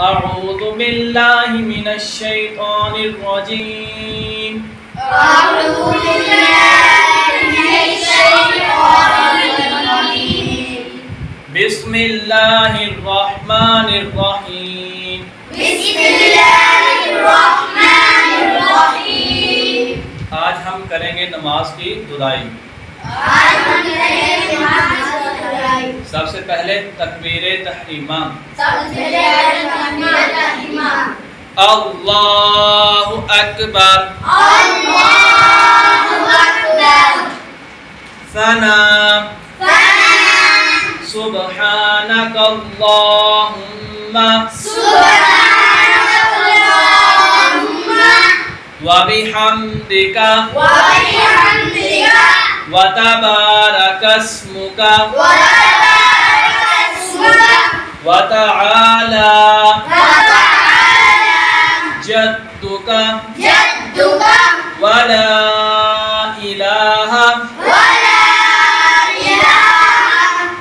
أعوذ بالله من الشيطان الرجيم. أعوذ بالله من الشيطان الرجيم. بسم الله الرحمن الرحيم. بسم الله الرحمن الرحيم. آج ہم کریں گے نماز کی دعائی. آج ہم کریں گے نماز کی دعائی. سب سے پہلے تکبیر تحریمہ. سب سے پہلے تکبیر تحریمہ. اللہ اکبر. اللہ اکبر. ثنا. سبحانک اللہم سبحانك اللهم وبحمدک وبحمدك وتبارک اسمک وتبارك اسمك وتعالی وتعالى جدک جدك ولا الہ ولا إله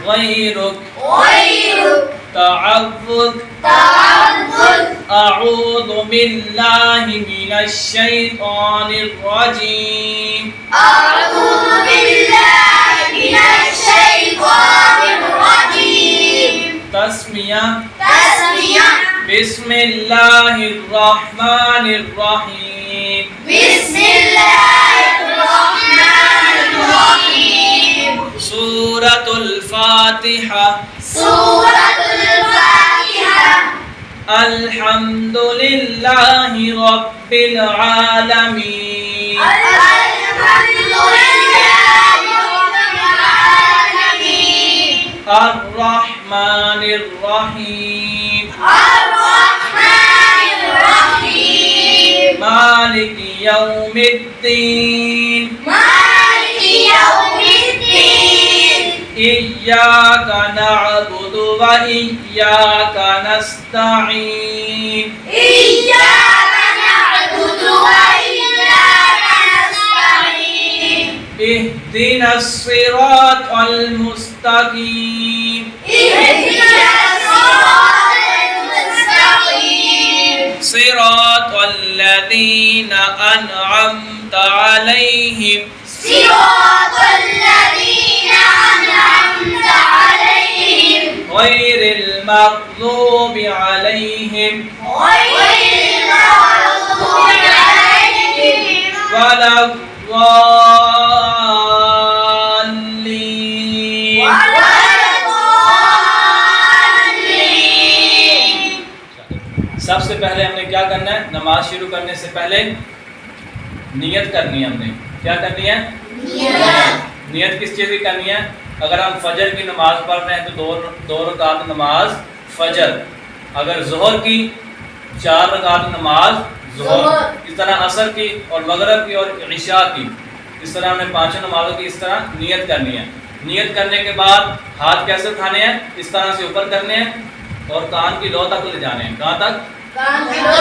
غیرک غيرك. تعوذ. تعوذ. أعوذ بالله من الشيطان الرجيم. أعوذ بالله من الشيطان الرجيم. تسمیہ. تسمية. بسم الله الرحمن الرحيم. بسم الله الرحمن الرحيم. سورة الفاتحة. سورة الفاتحة. الحمد لله رب العالمين. الحمد لله رب العالمين. الرحمن الرحيم. الرحمن الرحيم. مالك يوم الدين. مالك يوم الدين. إياك نعبد وإياك نستعين. إياك نعبد وإياك نستعين. اهدنا الصراط المستقيم. اهدنا الصراط المستقيم. صراط الذين أنعمت عليهم صراط الذين أنعمت عليهم غير المغضوب عليهم غير المغضوب عليهم ولا الضالين. ولا الضالين. سب سے پہلے ہم نے کیا کرنا ہے؟ نماز شروع کرنے سے پہلے نیت کرنی ہے. ہم نے کیا کرنی ہے؟ نیت کس چیز کی کرنی ہے؟ اگر ہم فجر کی نماز پڑھ رہے ہیں تو دو رکعت نماز فجر. اگر ظہر کی 4 رکعت نماز ظہر. اس طرح عصر کی اور مغرب کی اور عشاء کی. اس طرح ہم نے 5 نمازوں کی اس طرح نیت کرنی ہے. نیت کرنے کے بعد ہاتھ کیسے اٹھانے ہیں؟ اس طرح سے اوپر کرنے ہیں اور کان کی لو تک لے جانے ہیں. کہاں تک؟ کان کی لو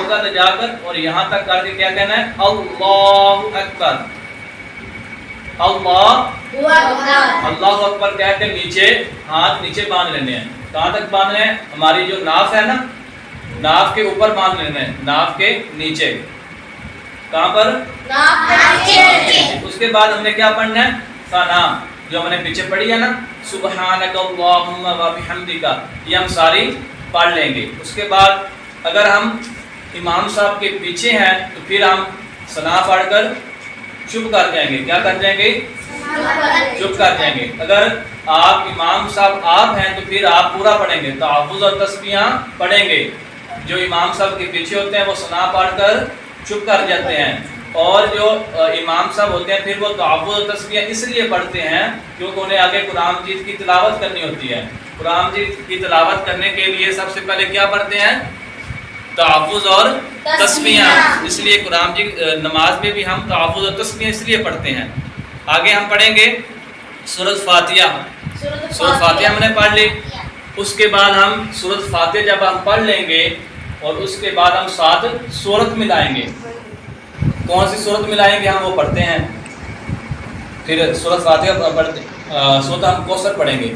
تک جا کر اور یہاں تک کر کے کیا کہنا ہے؟ اللہ اکبر. اللہ اکبر کہہ کے نیچے ہاتھ نیچے باندھ لینے ہیں. کہاں تک باندھنے ہیں؟ ہماری جو ناف ہے نا، ناف کے اوپر باندھ لینے ہیں، ناف کے نیچے. کہاں پر؟ اس کے بعد ہم نے کیا پڑھنا ہے؟ ثنا، جو ہم نے پیچھے پڑھی ہے نا، سبحانک اللہم وبحمدک. یہ ہم ساری پڑھ لیں گے. اس کے بعد اگر ہم امام صاحب کے پیچھے ہیں تو پھر ہم ثنا پڑھ کر چپ کر جائیں گے. کیا کر جائیں گے؟ چپ کر جائیں گے. اگر آپ امام صاحب آپ ہیں تو پھر آپ پورا پڑھیں گے، تحفظ اور تسبیحاں پڑھیں گے. جو امام صاحب کے پیچھے ہوتے ہیں وہ ثنا پڑھ کر چپ کر جاتے ہیں، اور جو امام صاحب ہوتے ہیں پھر وہ تحفظ اور تسبیحاں اس لیے پڑھتے ہیں کیونکہ انہیں آگے قرآن مجید کی تلاوت کرنی ہوتی ہے. قرآن مجید کی تلاوت کرنے کے لیے سب سے پہلے کیا پڑھتے ہیں؟ تحفظ اور تسبیحاں. اس لیے قرآن مجید نماز میں بھی ہم تحفظ اور تسبیحاں اس لیے پڑھتے ہیں. آگے ہم پڑھیں گے سورۃ فاتحہ. سورۃ فاتحہ ہم نے پڑھ لی. اس کے بعد ہم سورۃ فاتحہ جب ہم پڑھ لیں گے اور اس کے بعد ہم 7 سورت ملائیں گے. کون سی سورت ملائیں گے؟ ہم وہ پڑھتے ہیں. پھر سورۃ فاتحہ پڑھتے سورۃ ہم کوثر پڑھیں گے.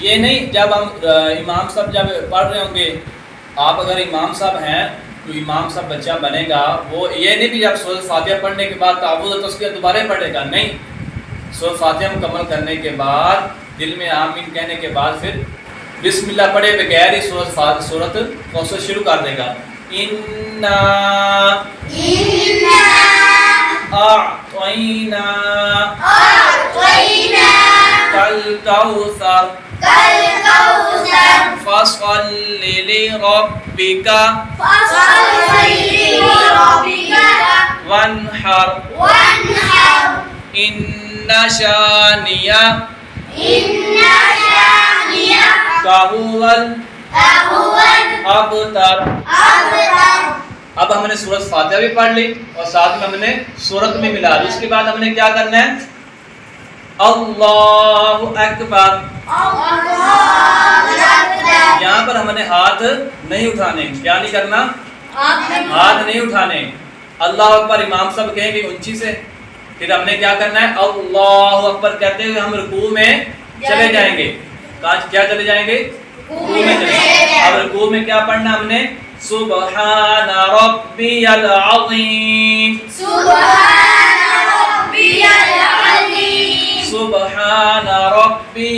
یہ نہیں جب ہم امام صاحب جب پڑھ رہے ہوں گے، آپ اگر امام صاحب ہیں تو امام صاحب بچہ بنے گا، وہ یہ نہیں بھی جب سورۃ فاتحہ پڑھنے کے بعد تعوذ و تسبیح دوبارہ پڑھے گا، نہیں، سورۃ فاتحہ مکمل کرنے کے بعد دل میں آمین کہنے کے بعد پھر بسم اللہ پڑھے بغیر ہی سورۃ کوثر شروع کر دے گا. انا اعطینا کالکوثر فصل لربک وانحر ان شانئک هو الابتر. اب ہم نے سورۃ فاتحہ بھی پڑھ لی اور ساتھ میں ہم نے سورت میں ملا لی. اس کے بعد ہم نے کیا کرنا ہے؟ اللہ اکبر. یہاں پر ہم نے ہاتھ نہیں اٹھانے. کیا نہیں کرنا؟ ہاتھ نہیں اٹھانے. اللہ اکبر امام صاحب کہیں گے اونچی سے، پھر ہم نے کیا کرنا ہے؟ اللہ اکبر کہتے ہوئے ہم رکوع میں چلے جائیں گے. کیا چلے جائیں گے؟ رکوع میں چلے جائیں گے. اب رکوع میں کیا پڑھنا ہم نے؟ سبحان ربی العظیم، سبحان ربی العظیم، سبحان ربی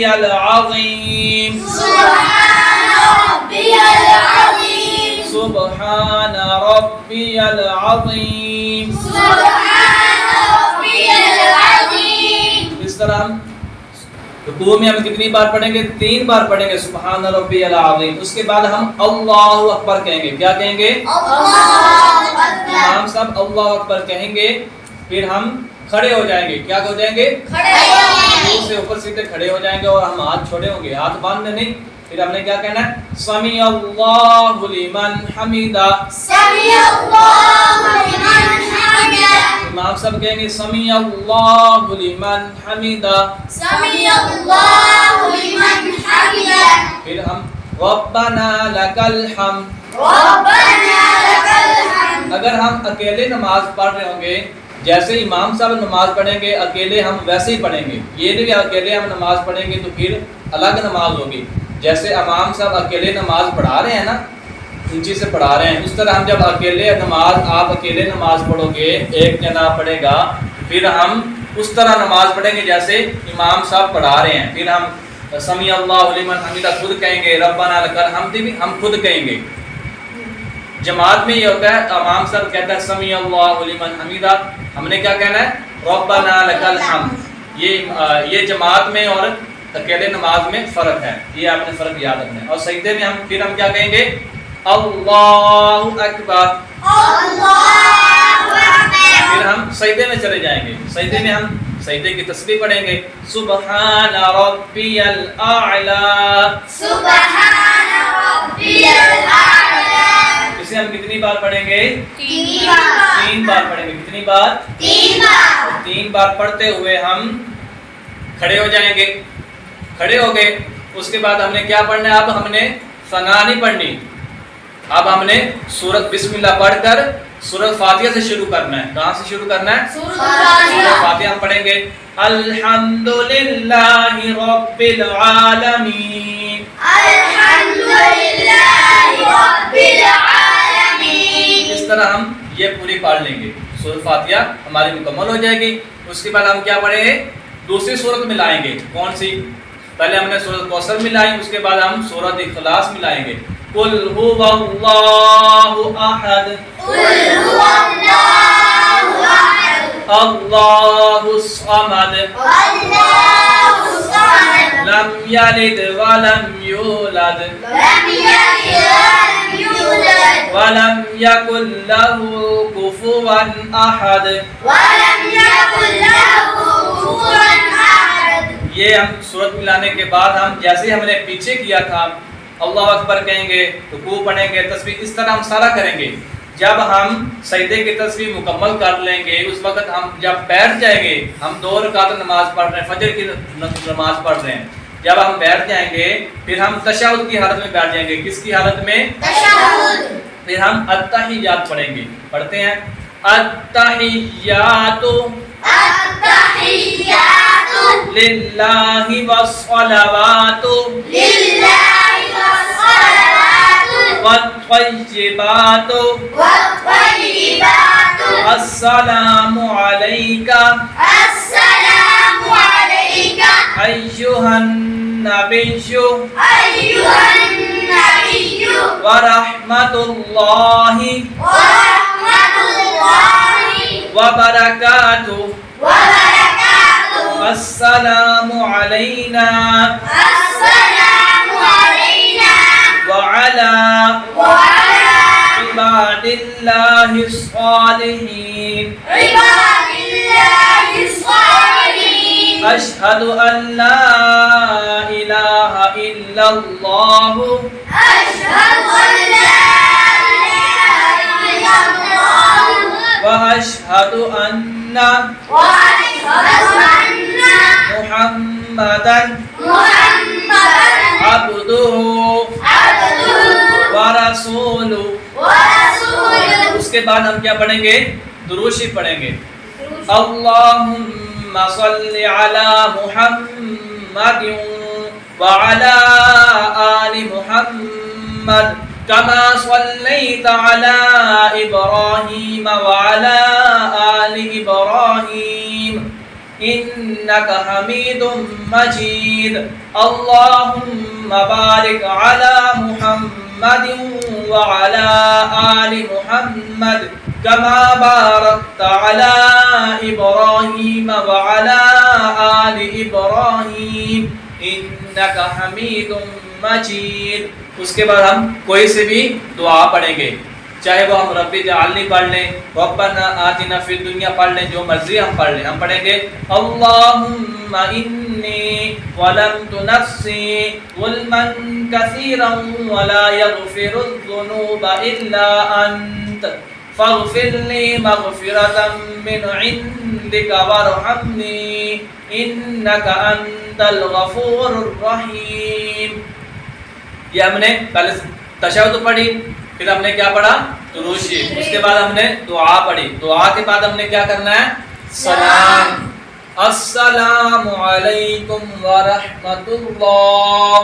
العظیم. اس طرح ہم رکوع میں ہم کتنی بار پڑھیں گے؟ 3 بار پڑھیں گے سبحان ربی العظیم. اس کے بعد ہم اللہ اکبر کہیں گے. کیا کہیں گے؟ امام صاحب اللہ اکبر کہیں گے، پھر ہم کھڑے ہو جائیں گے. کیا ہو جائیں گے؟ رکوع سے اوپر سیدھے کھڑے ہو جائیں گے اور ہم ہاتھ چھوڑے ہوں گے، ہاتھ باندھنے نہیں. پھر ہم نے کیا کہنا ہے؟ سمیع اللہ لمن حمیدہ. امام صاحب کہیں گے سمیع اللہ لمن حمیدہ. پھر ہم ربنا لک الحمد. اگر ہم اکیلے نماز پڑھ رہے ہوں گے، جیسے امام صاحب نماز پڑھیں گے اکیلے ہم ویسے ہی پڑھیں گے. یہ نہیں کہ اکیلے ہم نماز پڑھیں گے تو پھر الگ نماز ہوگی. جیسے امام صاحب اکیلے نماز پڑھا رہے ہیں نا، اونچی سے پڑھا رہے ہیں، اس طرح ہم جب اکیلے نماز، آپ اکیلے نماز پڑھو گے، ایک جنا پڑھے گا، پھر ہم اس طرح نماز پڑھیں گے جیسے امام صاحب پڑھا رہے ہیں. پھر ہم سمیع اللہ لمن حمیدہ خود کہیں گے، ربنا لک الحمد بھی ہم خود کہیں گے. جماعت میں یہ ہوتا ہے، امام صاحب کہتا ہے سمیع اللہ لمن حمیدہ، ہم نے کیا کہنا ہے؟ ربنا لک الحمد. یہ جماعت میں اور اکیلے نماز میں فرق ہے، یہ آپ نے فرق یاد رکھنا ہے. اور سجدے میں پھر ہم کیا کہیں گے؟ اللہ اکبر. پھر ہم سجدے میں چلے جائیں گے. سجدے میں ہم سجدے کی تسبیح پڑھیں گے، سبحان ربی الاعلی. اسے ہم کتنی بار پڑھیں گے؟ 3 بار پڑھیں گے. کتنی بار؟ 3 بار پڑھتے ہوئے ہم کھڑے ہو جائیں گے. کھڑے ہو گئے، اس کے بعد ہم نے کیا پڑھنا ہے؟ اب ہم نے ثنا نہیں پڑھنی، اب ہم نے سورۃ بسم اللہ پڑھ کر سورۃ فاتحہ سے شروع کرنا ہے. کہاں سے شروع کرنا ہے؟ سورۃ فاتحہ ہم پڑھیں گے الحمدللہ رب العالمین. اس طرح ہم یہ پوری پڑھ لیں گے. سورۃ فاتحہ ہماری مکمل ہو جائے گی. اس کے بعد ہم کیا پڑھیں گے؟ دوسری سورت میں لائیں گے. کون سی؟ پہلے ہم نے سورۃ کوثر ملائی، اس کے بعد ہم سورۃ اخلاص ملائیں گے. قل هو اللہ احد اللہ الصمد لم یلد ولم یولد ولم یکن له کفوا احد. یہ ہم سورت ملانے کے بعد ہم جیسے ہم نے پیچھے کیا تھا، اللہ اکبر کہیں گے، رکوع پڑھیں گے، تسبیح، اس طرح ہم سارا کریں گے. جب ہم سجدے کی تسبیح مکمل کر لیں گے، اس وقت ہم جب بیٹھ جائیں گے، ہم 2 رکعت نماز پڑھ رہے ہیں، فجر کی نماز پڑھ رہے ہیں، جب ہم بیٹھ جائیں گے پھر ہم تشہد کی حالت میں بیٹھ جائیں گے. کس کی حالت میں؟ تشہد. پھر ہم التحیات پڑھیں گے. پڑھتے ہیں التحیات التحيات لله والصلوات لله والصلوات والطيبات والطيبات السلام عليك السلام عليك أيها النبي أيها النبي ورحمة الله ورحمة الله وبركاته وبركاته السلام علينا السلام علينا وعلى وعلى عباد الله الصالحين عباد الله الصالحين أشهد أن لا إله إلا الله أشهد أن لا إله إلا الله وأشهد أن وأشهد أن محمدا محمدا عبده عبده ورسوله. ورسوله. اس کے بعد ہم کیا پڑھیں گے؟ درود شریف پڑھیں گے. اللہم صل علی محمد وعلى آل محمد كما صليت على إبراهيم وعلى آل إبراهيم إنك حميد مجيد. اللهم بارك على محمد وعلى آل محمد كما باركت على إبراهيم وعلى آل إبراهيم إنك حميد مجيد. اس کے بعد ہم کوئی سے بھی دعا پڑھیں گے، چاہے وہ ہم رب اجعلنی پڑھ لیں، ربنا آتنا فی الدنیا پڑھ لیں، جو مرضی ہم پڑھ لیں. ہم پڑھیں گے اللہم انی ظلمت نفسی ظلما کثیرا ولا یغفر الذنوب الا انت فاغفر لی مغفرة من عندك وارحمنی انک انت الغفور الرحیم. یہ ہم نے پہلے تشہد پڑھی، پھر ہم نے کیا پڑھا؟ درود شریف. اس کے بعد ہم نے دعا پڑھی. دعا کے بعد ہم نے کیا کرنا ہے؟ سلام. السلام علیکم ورحمۃ اللہ.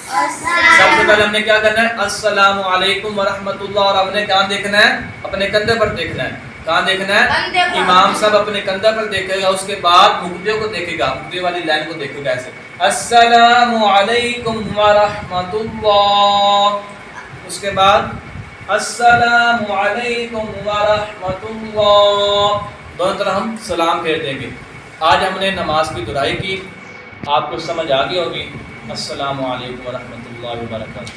سب سے پہلے ہم نے کیا کرنا ہے؟ السلام علیکم ورحمۃ اللہ. اور ہم نے کہاں دیکھنا ہے؟ اپنے کندھے پر دیکھنا ہے. کہاں دیکھنا ہے؟ امام صاحب اپنے کندھے پر دیکھے گا، اس کے بعد مقتدیوں کو دیکھے گا، مقتدی والی لائن کو دیکھے گا ایسے السلام علیکم ورحمۃ اللہ. اس کے بعد السلام علیکم ورحمۃ اللہ. دونوں طرف ہم سلام پھیر دیں گے. آج ہم نے نماز کی دہرائی کی، آپ کو سمجھ آ گئی ہوگی. السلام علیکم ورحمۃ اللہ وبرکاتہ.